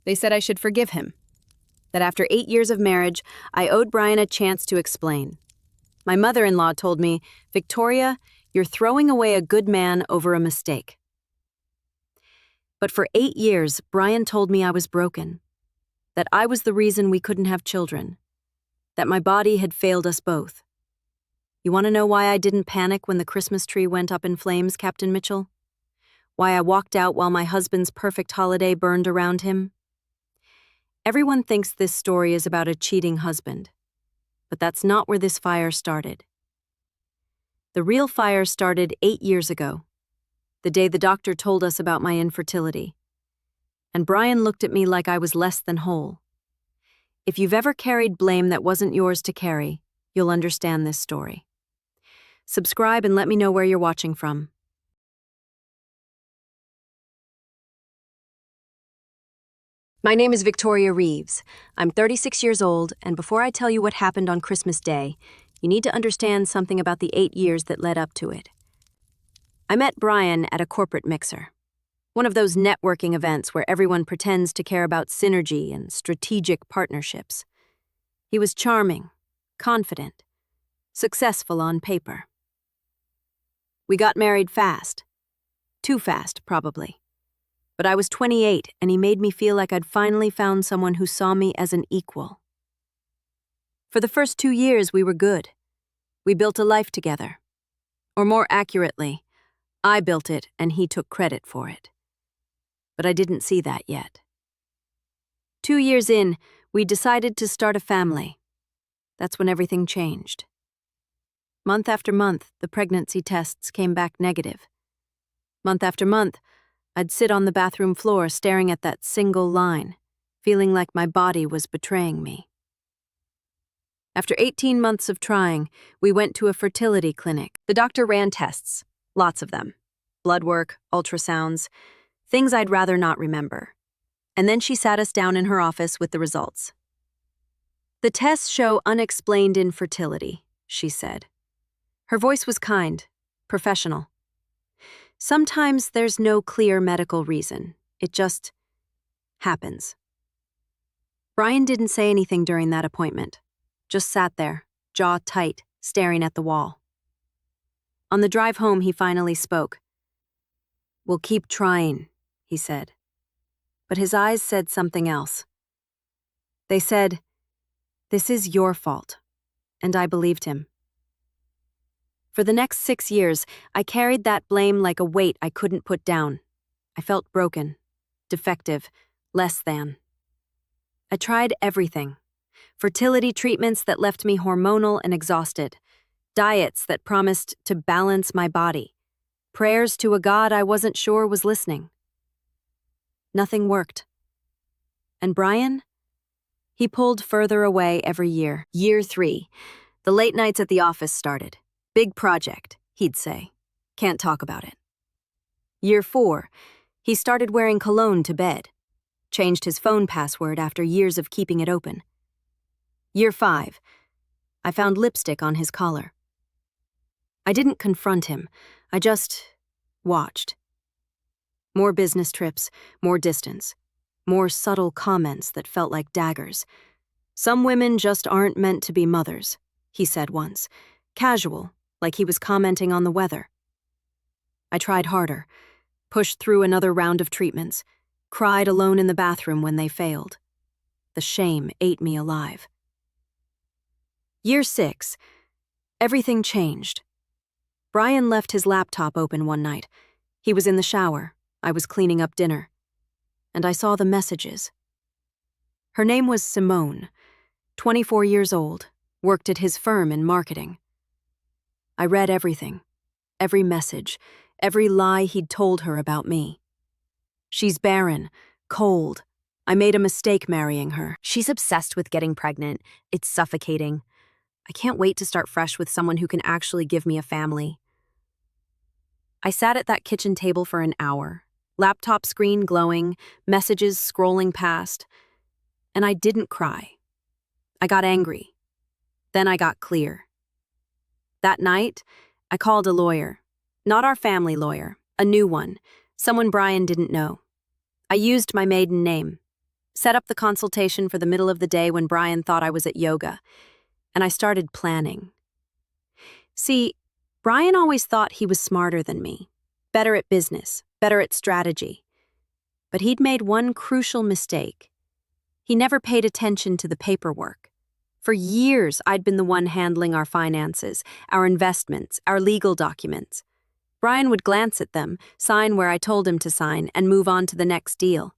They said I should forgive him. That after 8 years of marriage, I owed Brian a chance to explain. My mother-in-law told me, "Victoria, you're throwing away a good man over a mistake." But for 8 years, Brian told me I was broken, that I was the reason we couldn't have children, that my body had failed us both. You want to know why I didn't panic when the Christmas tree went up in flames, Captain Mitchell? Why I walked out while my husband's perfect holiday burned around him? Everyone thinks this story is about a cheating husband, but that's not where this fire started. The real fire started 8 years ago, the day the doctor told us about my infertility. And Brian looked at me like I was less than whole. If you've ever carried blame that wasn't yours to carry, you'll understand this story. Subscribe and let me know where you're watching from. My name is Victoria Reeves. I'm 36 years old, and before I tell you what happened on Christmas Day, you need to understand something about the 8 years that led up to it. I met Brian at a corporate mixer, one of those networking events where everyone pretends to care about synergy and strategic partnerships. He was charming, confident, successful on paper. We got married fast. Too fast, probably. But I was 28, and he made me feel like I'd finally found someone who saw me as an equal. For the first 2 years, we were good. We built a life together. Or more accurately, I built it and he took credit for it. But I didn't see that yet. 2 years in, we decided to start a family. That's when everything changed. Month after month, the pregnancy tests came back negative. Month after month, I'd sit on the bathroom floor staring at that single line, feeling like my body was betraying me. After 18 months of trying, we went to a fertility clinic. The doctor ran tests, lots of them. Blood work, ultrasounds, things I'd rather not remember. And then she sat us down in her office with the results. "The tests show unexplained infertility," she said. Her voice was kind, professional. "Sometimes there's no clear medical reason. It just happens." Brian didn't say anything during that appointment, just sat there, jaw tight, staring at the wall. On the drive home, he finally spoke. "We'll keep trying," he said. But his eyes said something else. They said, "This is your fault," and I believed him. For the next 6 years, I carried that blame like a weight I couldn't put down. I felt broken, defective, less than. I tried everything. Fertility treatments that left me hormonal and exhausted. Diets that promised to balance my body. Prayers to a God I wasn't sure was listening. Nothing worked. And Brian? He pulled further away every year. Year 3, the late nights at the office started. "Big project," he'd say. "Can't talk about it." Year 4, he started wearing cologne to bed. Changed his phone password after years of keeping it open. Year 5, I found lipstick on his collar. I didn't confront him. I just watched. More business trips, more distance, more subtle comments that felt like daggers. "Some women just aren't meant to be mothers," he said once, casual, like he was commenting on the weather. I tried harder, pushed through another round of treatments, cried alone in the bathroom when they failed. The shame ate me alive. Year 6, everything changed. Brian left his laptop open one night. He was in the shower. I was cleaning up dinner. And I saw the messages. Her name was Simone, 24 years old, worked at his firm in marketing. I read everything, every message, every lie he'd told her about me. "She's barren, cold. I made a mistake marrying her. She's obsessed with getting pregnant. It's suffocating. I can't wait to start fresh with someone who can actually give me a family." I sat at that kitchen table for an hour, laptop screen glowing, messages scrolling past, and I didn't cry. I got angry. Then I got clear. That night, I called a lawyer. Not our family lawyer, a new one, someone Brian didn't know. I used my maiden name, set up the consultation for the middle of the day when Brian thought I was at yoga, and I started planning. See, Brian always thought he was smarter than me, better at business, better at strategy. But he'd made one crucial mistake. He never paid attention to the paperwork. For years, I'd been the one handling our finances, our investments, our legal documents. Brian would glance at them, sign where I told him to sign, and move on to the next deal.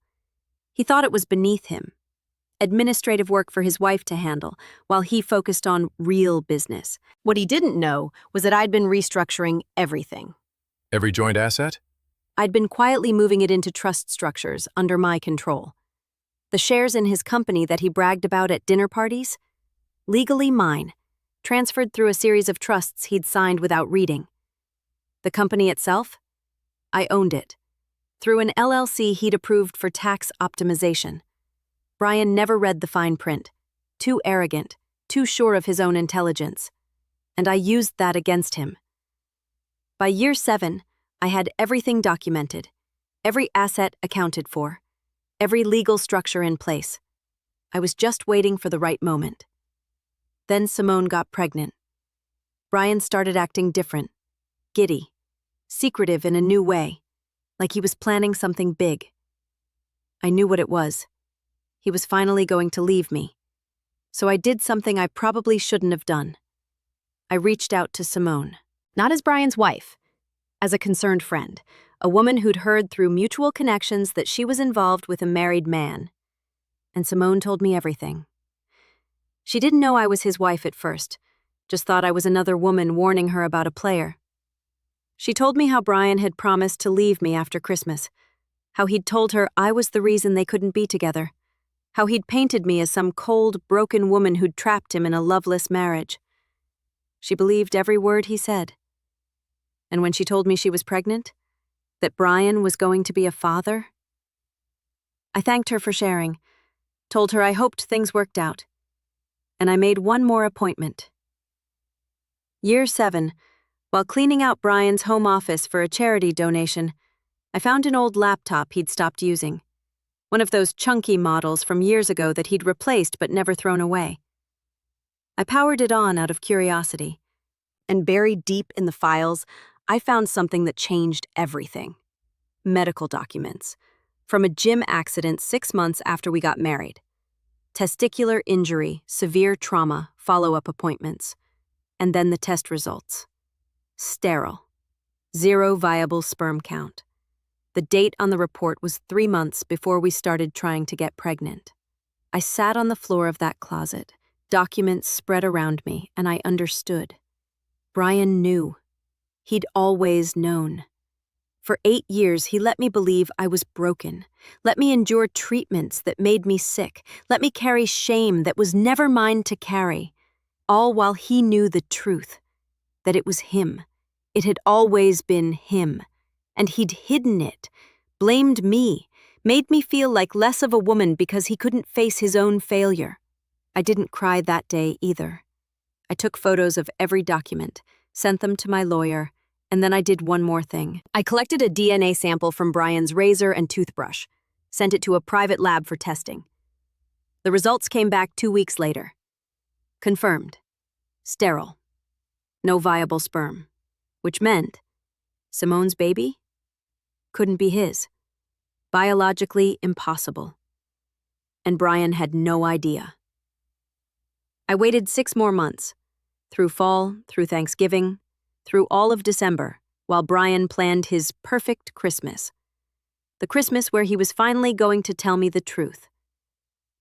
He thought it was beneath him. Administrative work for his wife to handle, while he focused on real business. What he didn't know was that I'd been restructuring everything. Every joint asset? I'd been quietly moving it into trust structures under my control. The shares in his company that he bragged about at dinner parties? Legally mine, transferred through a series of trusts he'd signed without reading. The company itself? I owned it, through an LLC he'd approved for tax optimization. Brian never read the fine print, too arrogant, too sure of his own intelligence, and I used that against him. By year 7, I had everything documented, every asset accounted for, every legal structure in place. I was just waiting for the right moment. Then Simone got pregnant. Brian started acting different, giddy, secretive in a new way, like he was planning something big. I knew what it was. He was finally going to leave me. So I did something I probably shouldn't have done. I reached out to Simone, not as Brian's wife, as a concerned friend, a woman who'd heard through mutual connections that she was involved with a married man. And Simone told me everything. She didn't know I was his wife at first, just thought I was another woman warning her about a player. She told me how Brian had promised to leave me after Christmas, how he'd told her I was the reason they couldn't be together, how he'd painted me as some cold, broken woman who'd trapped him in a loveless marriage. She believed every word he said. And when she told me she was pregnant, that Brian was going to be a father, I thanked her for sharing, told her I hoped things worked out, and I made one more appointment. Year 7, while cleaning out Brian's home office for a charity donation, I found an old laptop he'd stopped using, one of those chunky models from years ago that he'd replaced but never thrown away. I powered it on out of curiosity, and buried deep in the files, I found something that changed everything. Medical documents, from a gym accident 6 months after we got married. Testicular injury, severe trauma, follow-up appointments. And then the test results. Sterile. 0 viable sperm count. The date on the report was 3 months before we started trying to get pregnant. I sat on the floor of that closet, documents spread around me, and I understood. Brian knew. He'd always known. For 8 years, he let me believe I was broken, let me endure treatments that made me sick, let me carry shame that was never mine to carry, all while he knew the truth, that it was him. It had always been him, and he'd hidden it, blamed me, made me feel like less of a woman because he couldn't face his own failure. I didn't cry that day either. I took photos of every document, sent them to my lawyer, and then I did one more thing. I collected a DNA sample from Brian's razor and toothbrush, sent it to a private lab for testing. The results came back 2 weeks later. Confirmed. Sterile. No viable sperm. Which meant Simone's baby couldn't be his. Biologically impossible. And Brian had no idea. I waited 6 more months, through fall, through Thanksgiving, through all of December, while Brian planned his perfect Christmas. The Christmas where he was finally going to tell me the truth.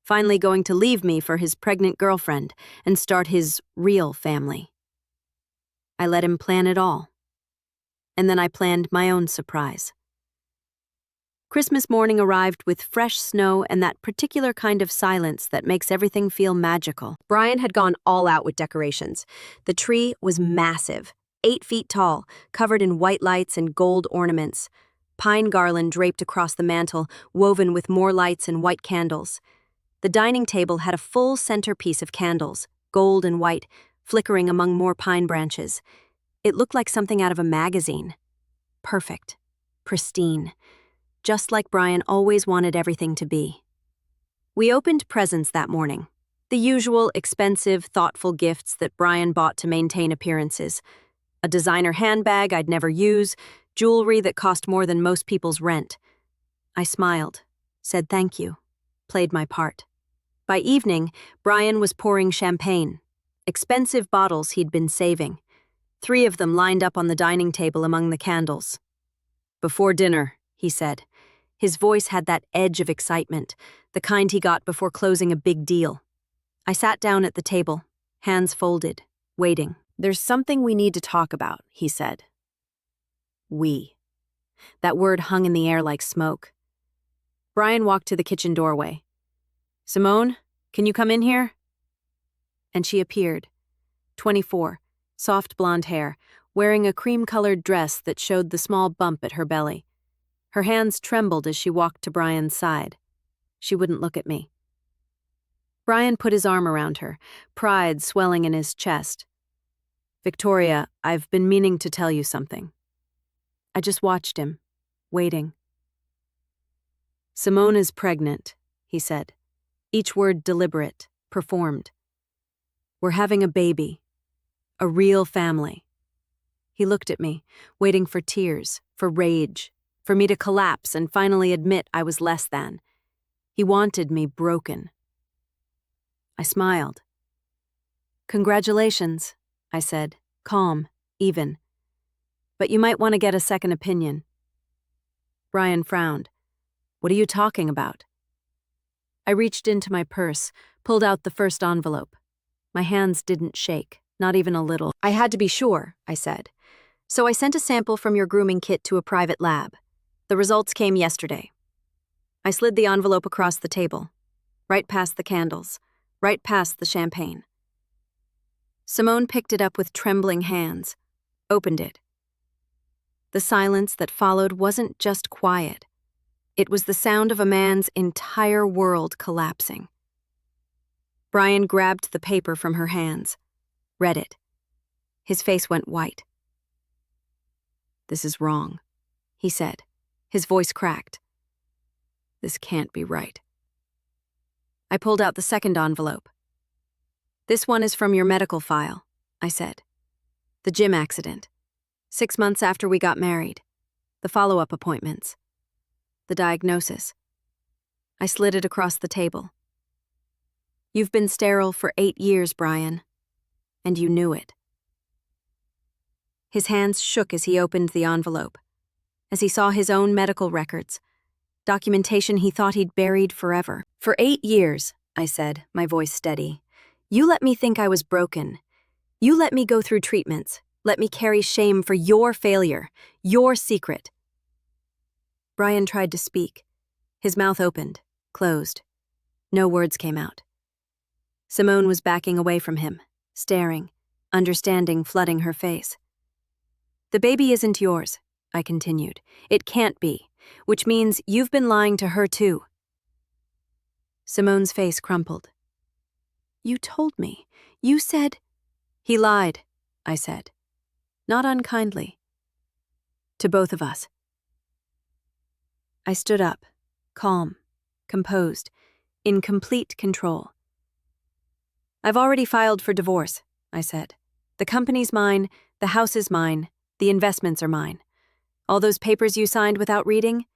Finally going to leave me for his pregnant girlfriend and start his real family. I let him plan it all. And then I planned my own surprise. Christmas morning arrived with fresh snow and that particular kind of silence that makes everything feel magical. Brian had gone all out with decorations. The tree was massive, 8 feet tall, covered in white lights and gold ornaments. Pine garland draped across the mantel, woven with more lights and white candles. The dining table had a full centerpiece of candles, gold and white, flickering among more pine branches. It looked like something out of a magazine. Perfect. Pristine. Just like Brian always wanted everything to be. We opened presents that morning. The usual expensive, thoughtful gifts that Brian bought to maintain appearances. A designer handbag I'd never use, jewelry that cost more than most people's rent. I smiled, said thank you, played my part. By evening, Brian was pouring champagne. Expensive bottles he'd been saving. 3 of them lined up on the dining table among the candles. "Before dinner," he said. His voice had that edge of excitement, the kind he got before closing a big deal. I sat down at the table, hands folded, waiting. "There's something we need to talk about," he said. We. That word hung in the air like smoke. Brian walked to the kitchen doorway. "Simone, can you come in here?" And she appeared. 24, soft blonde hair, wearing a cream-colored dress that showed the small bump at her belly. Her hands trembled as she walked to Brian's side. She wouldn't look at me. Brian put his arm around her, pride swelling in his chest. "Victoria, I've been meaning to tell you something." I just watched him, waiting. "Simone is pregnant," he said. Each word deliberate, performed. "We're having a baby. A real family." He looked at me, waiting for tears, for rage, for me to collapse and finally admit I was less than. He wanted me broken. I smiled. "Congratulations," I said, calm, even. "But you might want to get a second opinion." Brian frowned. "What are you talking about?" I reached into my purse, pulled out the first envelope. My hands didn't shake, not even a little. "I had to be sure," I said. "So I sent a sample from your grooming kit to a private lab. The results came yesterday." I slid the envelope across the table, right past the candles, right past the champagne. Simone picked it up with trembling hands, opened it. The silence that followed wasn't just quiet. It was the sound of a man's entire world collapsing. Brian grabbed the paper from her hands, read it. His face went white. "This is wrong," he said, his voice cracked. "This can't be right." I pulled out the second envelope. "This one is from your medical file," I said. "The gym accident. 6 months after we got married. The follow-up appointments. The diagnosis." I slid it across the table. "You've been sterile for 8 years, Brian. And you knew it." His hands shook as he opened the envelope, as he saw his own medical records, documentation he thought he'd buried forever. "For 8 years," I said, my voice steady. "You let me think I was broken. You let me go through treatments, let me carry shame for your failure, your secret." Brian tried to speak. His mouth opened, closed. No words came out. Simone was backing away from him, staring, understanding flooding her face. "The baby isn't yours," I continued. "It can't be, which means you've been lying to her too." Simone's face crumpled. "You told me. You said—" "He lied," I said. Not unkindly. "To both of us." I stood up, calm, composed, in complete control. "I've already filed for divorce," I said. "The company's mine, the house is mine, the investments are mine. All those papers you signed without reading,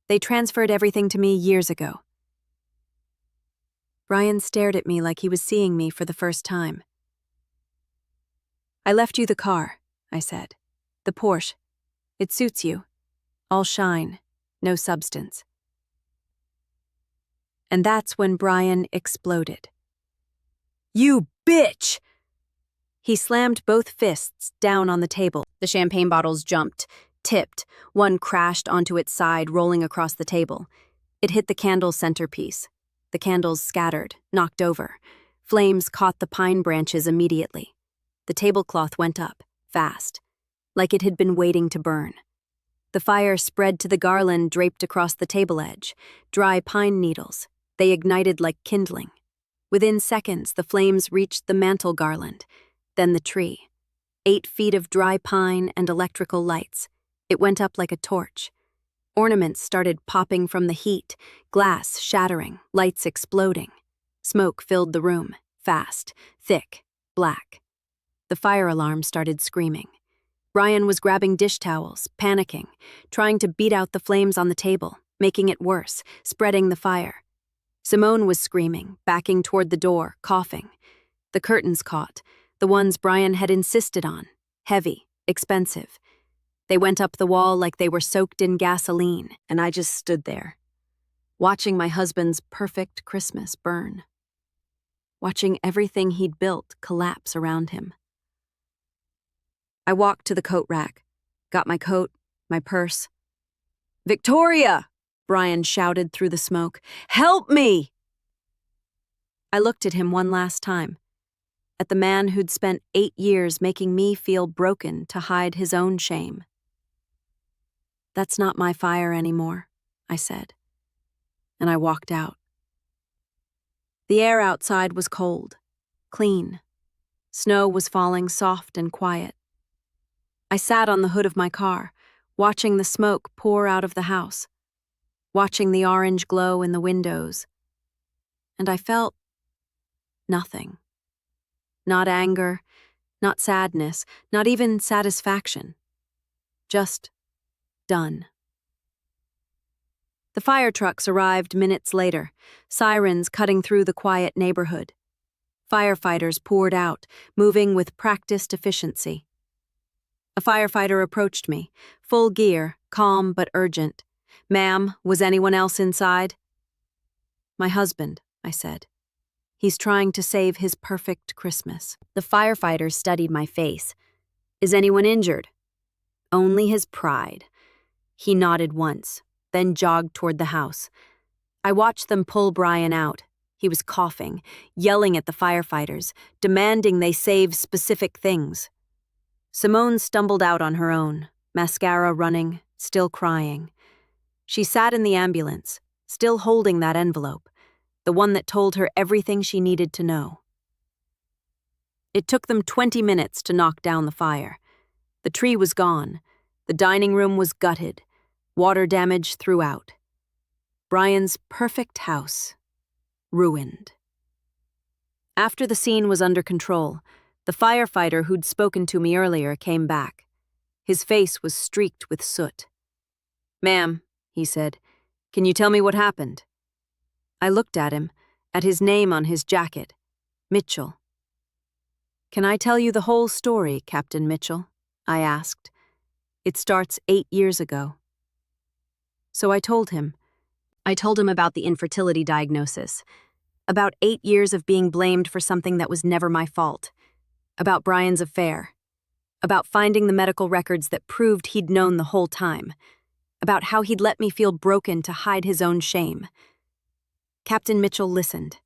they transferred everything to me years ago." Brian stared at me like he was seeing me for the first time. "I left you the car," I said. "The Porsche. It suits you. All shine, no substance." And that's when Brian exploded. "You bitch!" He slammed both fists down on the table. The champagne bottles jumped, tipped. One crashed onto its side, rolling across the table. It hit the candle centerpiece. The candles scattered, knocked over. Flames caught the pine branches immediately. The tablecloth went up, fast, like it had been waiting to burn. The fire spread to the garland draped across the table edge, dry pine needles. They ignited like kindling. Within seconds, the flames reached the mantle garland, then the tree. 8 feet of dry pine and electrical lights. It went up like a torch. Ornaments started popping from the heat, glass shattering, lights exploding. Smoke filled the room, fast, thick, black. The fire alarm started screaming. Brian was grabbing dish towels, panicking, trying to beat out the flames on the table, making it worse, spreading the fire. Simone was screaming, backing toward the door, coughing. The curtains caught, the ones Brian had insisted on, heavy, expensive. They went up the wall like they were soaked in gasoline, and I just stood there, watching my husband's perfect Christmas burn, watching everything he'd built collapse around him. I walked to the coat rack, got my coat, my purse. "Victoria!" Brian shouted through the smoke. "Help me!" I looked at him one last time, at the man who'd spent 8 years making me feel broken to hide his own shame. "That's not my fire anymore," I said, and I walked out. The air outside was cold, clean. Snow was falling soft and quiet. I sat on the hood of my car, watching the smoke pour out of the house, watching the orange glow in the windows, and I felt nothing. Not anger, not sadness, not even satisfaction. Just done. The fire trucks arrived minutes later, sirens cutting through the quiet neighborhood. Firefighters poured out, moving with practiced efficiency. A firefighter approached me, full gear, calm but urgent. "Ma'am, was anyone else inside?" "My husband," I said. "He's trying to save his perfect Christmas." The firefighter studied my face. "Is anyone injured?" "Only his pride." He nodded once, then jogged toward the house. I watched them pull Brian out. He was coughing, yelling at the firefighters, demanding they save specific things. Simone stumbled out on her own, mascara running, still crying. She sat in the ambulance, still holding that envelope, the one that told her everything she needed to know. It took them 20 minutes to knock down the fire. The tree was gone. The dining room was gutted, water damage throughout. Brian's perfect house, ruined. After the scene was under control, the firefighter who'd spoken to me earlier came back. His face was streaked with soot. "Ma'am," he said, "can you tell me what happened?" I looked at him, at his name on his jacket, Mitchell. "Can I tell you the whole story, Captain Mitchell?" I asked. "It starts 8 years ago." So I told him. I told him about the infertility diagnosis, about 8 years of being blamed for something that was never my fault, about Brian's affair, about finding the medical records that proved he'd known the whole time, about how he'd let me feel broken to hide his own shame. Captain Mitchell listened,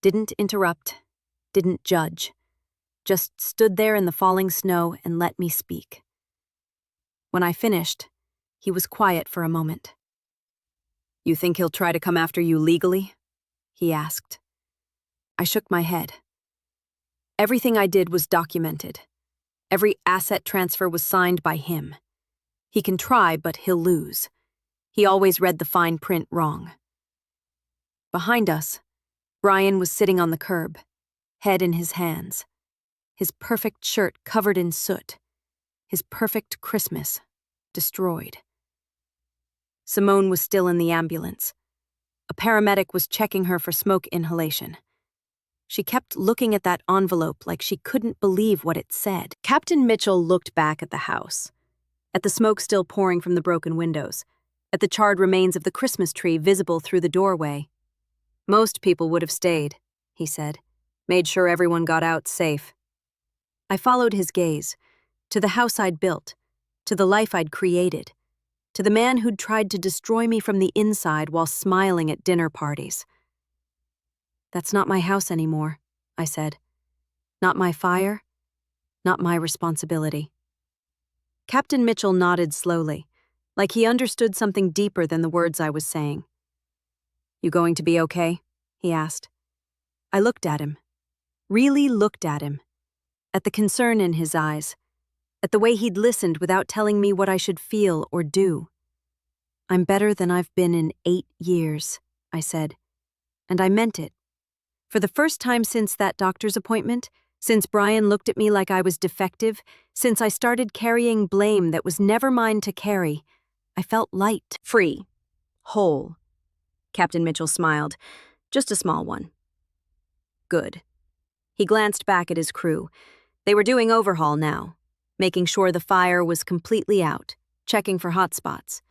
didn't interrupt, didn't judge, just stood there in the falling snow and let me speak. When I finished, he was quiet for a moment. "You think he'll try to come after you legally?" he asked. I shook my head. Everything I did was documented. Every asset transfer was signed by him. He can try, but he'll lose. He always read the fine print wrong. Behind us, Brian was sitting on the curb, head in his hands, his perfect shirt covered in soot, his perfect Christmas destroyed. Simone was still in the ambulance. A paramedic was checking her for smoke inhalation. She kept looking at that envelope like she couldn't believe what it said. Captain Mitchell looked back at the house, at the smoke still pouring from the broken windows, at the charred remains of the Christmas tree visible through the doorway. "Most people would have stayed," he said, "made sure everyone got out safe." I followed his gaze, to the house I'd built, to the life I'd created, to the man who'd tried to destroy me from the inside while smiling at dinner parties. "That's not my house anymore," I said. "Not my fire, not my responsibility." Captain Mitchell nodded slowly, like he understood something deeper than the words I was saying. "You going to be okay?" he asked. I looked at him, really looked at him, at the concern in his eyes, at the way he'd listened without telling me what I should feel or do. I'm better than I've been in 8 years, I said. And I meant it. For the first time since that doctor's appointment, since Brian looked at me like I was defective, since I started carrying blame that was never mine to carry, I felt light, free, whole. Captain Mitchell smiled. Just a small one. Good. He glanced back at his crew. They were doing overhaul now, making sure the fire was completely out, checking for hot spots.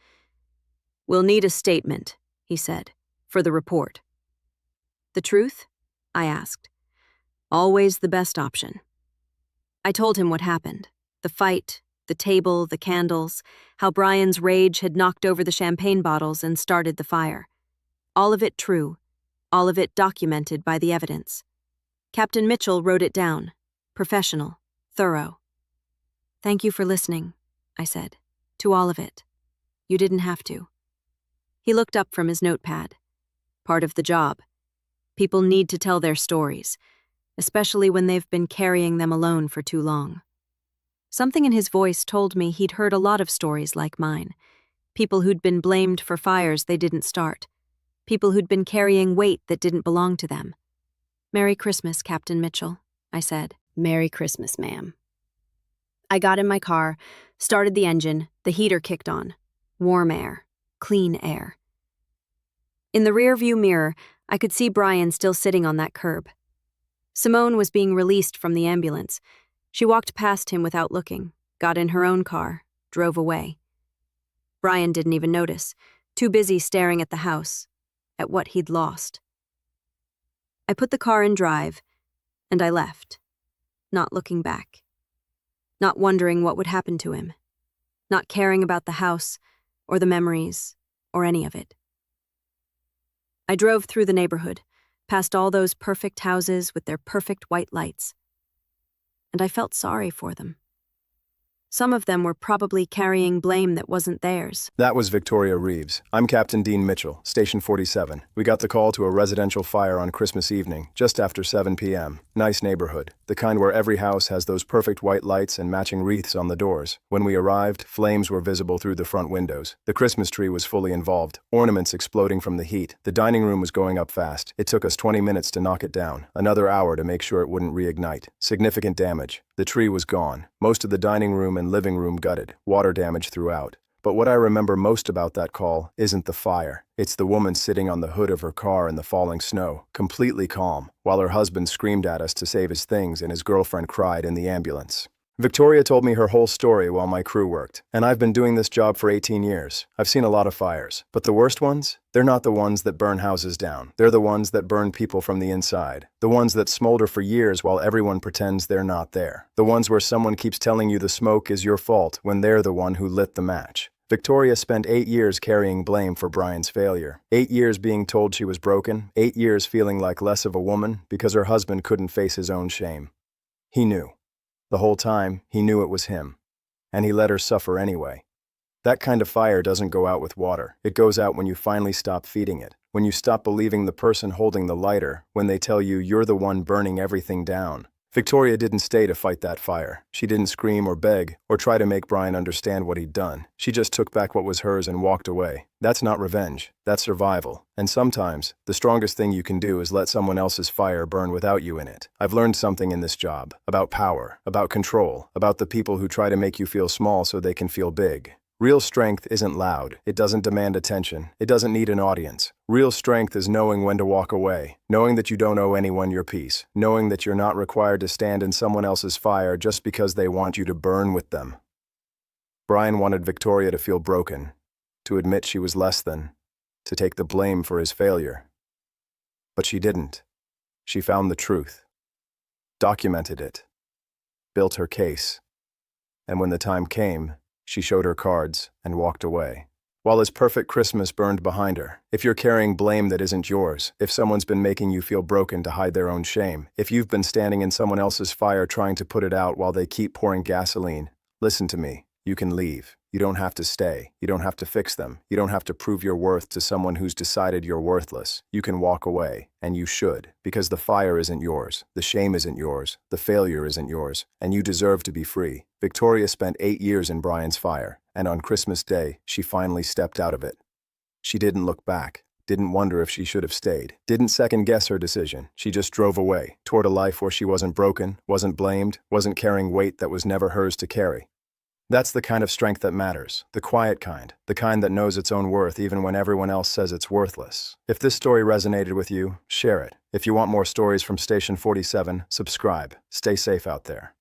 We'll need a statement, he said, for the report. The truth? I asked. Always the best option. I told him what happened. The fight, the table, the candles, how Brian's rage had knocked over the champagne bottles and started the fire. All of it true, all of it documented by the evidence. Captain Mitchell wrote it down. Professional, thorough. Thank you for listening, I said, to all of it. You didn't have to. He looked up from his notepad. Part of the job. People need to tell their stories, especially when they've been carrying them alone for too long. Something in his voice told me he'd heard a lot of stories like mine. People who'd been blamed for fires they didn't start. People who'd been carrying weight that didn't belong to them. Merry Christmas, Captain Mitchell, I said. Merry Christmas, ma'am. I got in my car, started the engine, the heater kicked on. Warm air, clean air. In the rearview mirror, I could see Brian still sitting on that curb. Simone was being released from the ambulance. She walked past him without looking, got in her own car, drove away. Brian didn't even notice, too busy staring at the house, at what he'd lost. I put the car in drive, and I left, not looking back, not wondering what would happen to him, not caring about the house or the memories or any of it. I drove through the neighborhood, past all those perfect houses with their perfect white lights, and I felt sorry for them. Some of them were probably carrying blame that wasn't theirs. That was Victoria Reeves. I'm Captain Dean Mitchell, Station 47. We got the call to a residential fire on Christmas evening, just after 7 p.m. Nice neighborhood, the kind where every house has those perfect white lights and matching wreaths on the doors. When we arrived, flames were visible through the front windows. The Christmas tree was fully involved, ornaments exploding from the heat. The dining room was going up fast. It took us 20 minutes to knock it down, another hour to make sure it wouldn't reignite. Significant damage. The tree was gone. Most of the dining room and living room gutted, water damage throughout. But what I remember most about that call isn't the fire. It's the woman sitting on the hood of her car in the falling snow, completely calm, while her husband screamed at us to save his things and his girlfriend cried in the ambulance. Victoria told me her whole story while my crew worked, and I've been doing this job for 18 years. I've seen a lot of fires, but the worst ones? They're not the ones that burn houses down. They're the ones that burn people from the inside. The ones that smolder for years while everyone pretends they're not there. The ones where someone keeps telling you the smoke is your fault when they're the one who lit the match. Victoria spent 8 years carrying blame for Brian's failure. 8 years being told she was broken. 8 years feeling like less of a woman because her husband couldn't face his own shame. He knew. The whole time, he knew it was him. And he let her suffer anyway. That kind of fire doesn't go out with water. It goes out when you finally stop feeding it. When you stop believing the person holding the lighter, when they tell you you're the one burning everything down. Victoria didn't stay to fight that fire. She didn't scream or beg, or try to make Brian understand what he'd done. She just took back what was hers and walked away. That's not revenge. That's survival. And sometimes, the strongest thing you can do is let someone else's fire burn without you in it. I've learned something in this job. About power. About control. About the people who try to make you feel small so they can feel big. Real strength isn't loud. It doesn't demand attention. It doesn't need an audience. Real strength is knowing when to walk away, knowing that you don't owe anyone your peace, knowing that you're not required to stand in someone else's fire just because they want you to burn with them. Brian wanted Victoria to feel broken, to admit she was less than, to take the blame for his failure. But she didn't. She found the truth, documented it, built her case, and when the time came, she showed her cards and walked away. While his perfect Christmas burned behind her, if you're carrying blame that isn't yours, if someone's been making you feel broken to hide their own shame, if you've been standing in someone else's fire trying to put it out while they keep pouring gasoline, listen to me. You can leave. You don't have to stay. You don't have to fix them. You don't have to prove your worth to someone who's decided you're worthless. You can walk away, and you should, because the fire isn't yours, the shame isn't yours, the failure isn't yours, and you deserve to be free. Victoria spent 8 years in Brian's fire, and on Christmas Day, she finally stepped out of it. She didn't look back, didn't wonder if she should have stayed, didn't second-guess her decision. She just drove away, toward a life where she wasn't broken, wasn't blamed, wasn't carrying weight that was never hers to carry. That's the kind of strength that matters, the quiet kind, the kind that knows its own worth even when everyone else says it's worthless. If this story resonated with you, share it. If you want more stories from Station 47, subscribe. Stay safe out there.